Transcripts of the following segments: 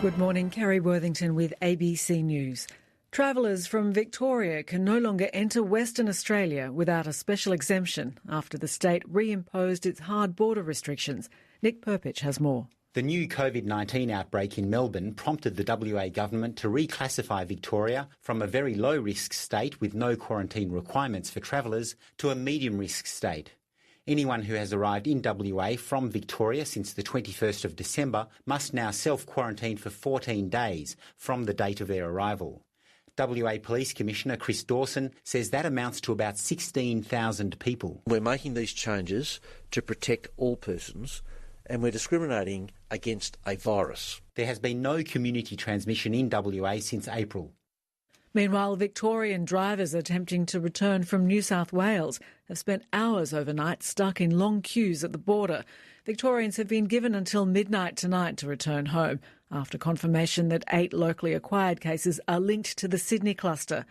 Good morning, Kerry Worthington with ABC News. Travellers from Victoria can no longer enter Western Australia without a special exemption after the state reimposed its hard border restrictions. Nick Perpich has more. The new COVID-19 outbreak in Melbourne prompted the WA government to reclassify Victoria from a very low-risk state with no quarantine requirements for travellers to a medium-risk state. Anyone who has arrived in WA from Victoria since the 21st of December must now self-quarantine for 14 days from the date of their arrival. WA Police Commissioner Chris Dawson says that amounts to about 16,000 people. We're making these changes to protect all persons, and we're discriminating against a virus. There has been no community transmission in WA since April. Meanwhile, Victorian drivers attempting to return from New South Wales have spent hours overnight stuck in long queues at the border. Victorians have been given until midnight tonight to return home after confirmation that 8 locally acquired cases are linked to the Sydney cluster.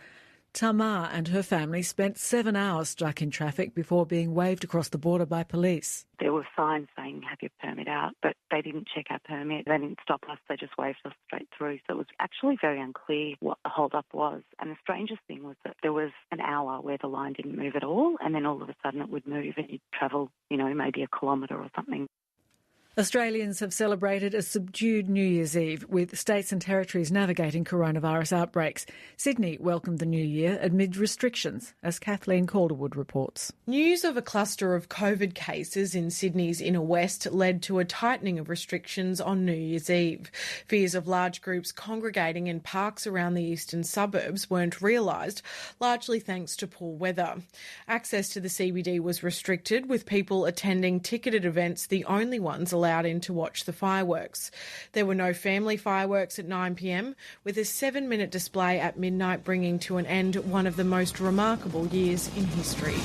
Tamar and her family spent 7 hours stuck in traffic before being waved across the border by police. There were signs saying, have your permit out, but they didn't check our permit. They didn't stop us, they just waved us straight through. So it was actually very unclear what the hold-up was. And the strangest thing was that there was an hour where the line didn't move at all, and then all of a sudden it would move and you'd travel, maybe a kilometre or something. Australians have celebrated a subdued New Year's Eve, with states and territories navigating coronavirus outbreaks. Sydney welcomed the new year amid restrictions, as Kathleen Calderwood reports. News of a cluster of COVID cases in Sydney's inner west led to a tightening of restrictions on New Year's Eve. Fears of large groups congregating in parks around the eastern suburbs weren't realised, largely thanks to poor weather. Access to the CBD was restricted, with people attending ticketed events the only ones allowed in to watch the fireworks. There were no family fireworks at 9 p.m, with a 7-minute display at midnight bringing to an end one of the most remarkable years in history.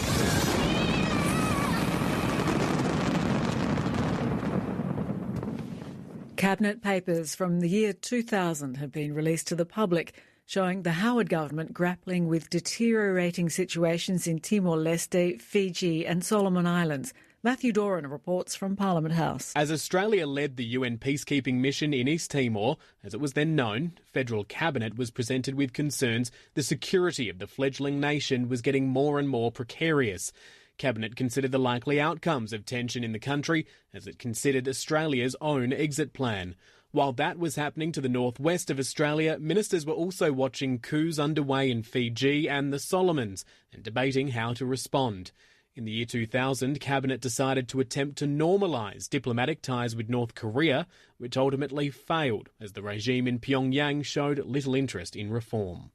Cabinet papers from the year 2000 have been released to the public, showing the Howard government grappling with deteriorating situations in Timor-Leste, Fiji and Solomon Islands. Matthew Doran reports from Parliament House. As Australia led the UN peacekeeping mission in East Timor, as it was then known, federal cabinet was presented with concerns the security of the fledgling nation was getting more and more precarious. Cabinet considered the likely outcomes of tension in the country as it considered Australia's own exit plan. While that was happening to the northwest of Australia, ministers were also watching coups underway in Fiji and the Solomons and debating how to respond. In the year 2000, Cabinet decided to attempt to normalise diplomatic ties with North Korea, which ultimately failed as the regime in Pyongyang showed little interest in reform.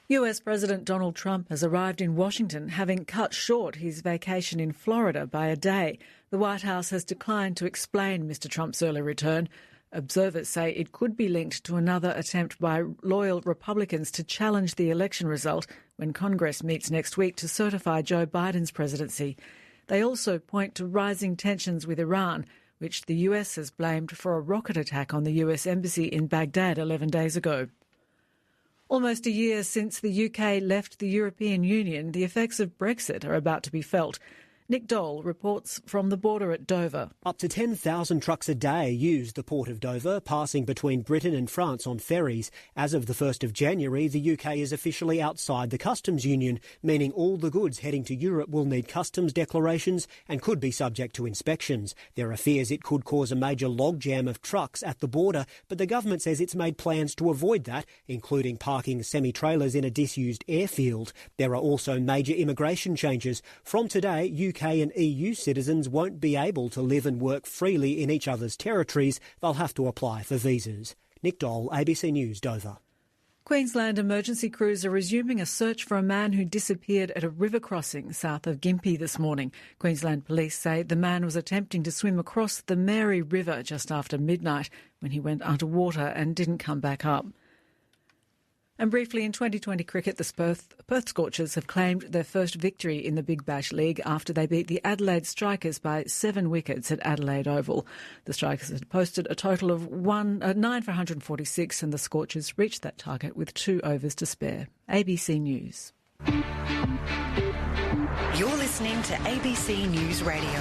US President Donald Trump has arrived in Washington, having cut short his vacation in Florida by a day. The White House has declined to explain Mr Trump's early return. Observers say it could be linked to another attempt by loyal Republicans to challenge the election result when Congress meets next week to certify Joe Biden's presidency. They also point to rising tensions with Iran, which the US has blamed for a rocket attack on the US embassy in Baghdad 11 days ago. Almost a year since the UK left the European Union, the effects of Brexit are about to be felt. Nick Dole reports from the border at Dover. Up to 10,000 trucks a day use the port of Dover, passing between Britain and France on ferries. As of the 1st of January, the UK is officially outside the customs union, meaning all the goods heading to Europe will need customs declarations and could be subject to inspections. There are fears it could cause a major logjam of trucks at the border, but the government says it's made plans to avoid that, including parking semi-trailers in a disused airfield. There are also major immigration changes. From today, UK and EU citizens won't be able to live and work freely in each other's territories. They'll have to apply for visas. Nick Dole, ABC News, Dover. Queensland emergency crews are resuming a search for a man who disappeared at a river crossing south of Gympie this morning. Queensland police say the man was attempting to swim across the Mary River just after midnight when he went underwater and didn't come back up. And briefly, in 2020 cricket, the Perth Scorchers have claimed their first victory in the Big Bash League after they beat the Adelaide Strikers by 7 wickets at Adelaide Oval. The Strikers had posted a total of 9 for 146, and the Scorchers reached that target with 2 overs to spare. ABC News. You're listening to ABC News Radio.